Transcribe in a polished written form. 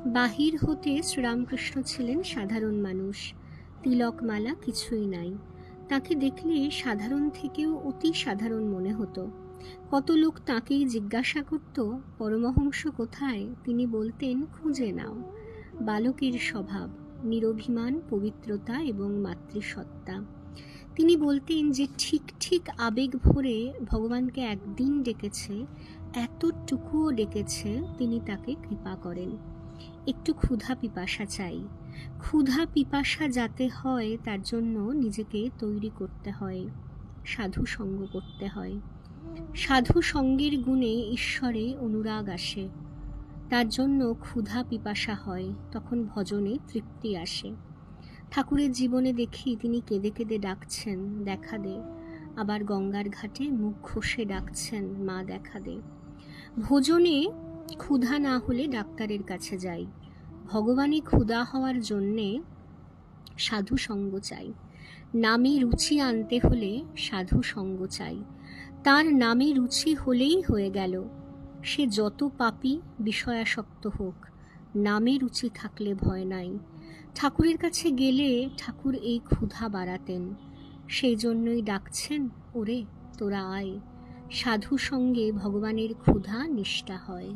বাহির হতে শ্রীরামকৃষ্ণ ছিলেন সাধারণ মানুষ, তিলকমালা কিছুই নাই। তাকে দেখলে সাধারণ থেকেও অতি সাধারণ মনে হতো। কত লোক তাঁকেই জিজ্ঞাসা করত, পরমহংস কোথায়? তিনি বলতেন, খুঁজে নাও। বালকের স্বভাব, নিরভিমান পবিত্রতা এবং মাতৃসত্তা। তিনি বলতেন যে ঠিক ঠিক আবেগ ভরে ভগবানকে একদিন ডেকেছে, এতটুকুও ডেকেছে, তিনি তাকে কৃপা করেন। একটু ক্ষুধা পিপাসা চাই। ক্ষুধা পিপাসা যাতে হয় তার জন্য নিজেকে তৈরি করতে হয়, সাধু সঙ্গ করতে হয়। সাধু সঙ্গের গুণে ঈশ্বরে অনুরাগ আসে, তার জন্য ক্ষুধা পিপাসা হয়, তখন ভজনে তৃপ্তি আসে। ঠাকুরের জীবনে দেখি তিনি কেঁদে কেঁদে ডাকছেন, দেখা দে। আবার গঙ্গার ঘাটে মুখ ঘষে ডাকছেন, মা দেখা দে। ভোজনে ক্ষুধা না হলে ডাক্তারের কাছে যাই। ভগবানে ক্ষুধা হওয়ার জন্যে সাধু সঙ্গ চাই। নামে রুচি আনতে হলে সাধু সঙ্গ চাই। তার নামে রুচি হলেই হয়ে গেল। সে যত পাপী বিষয়াসক্ত হোক, নামে রুচি থাকলে ভয় নাই। ঠাকুরের কাছে গেলে ঠাকুর এই ক্ষুধা বাড়াতেন। সেই জন্যই ডাকছেন, ওরে তোরা আয়। সাধু সঙ্গে ভগবানের ক্ষুধা নিষ্ঠা হয়।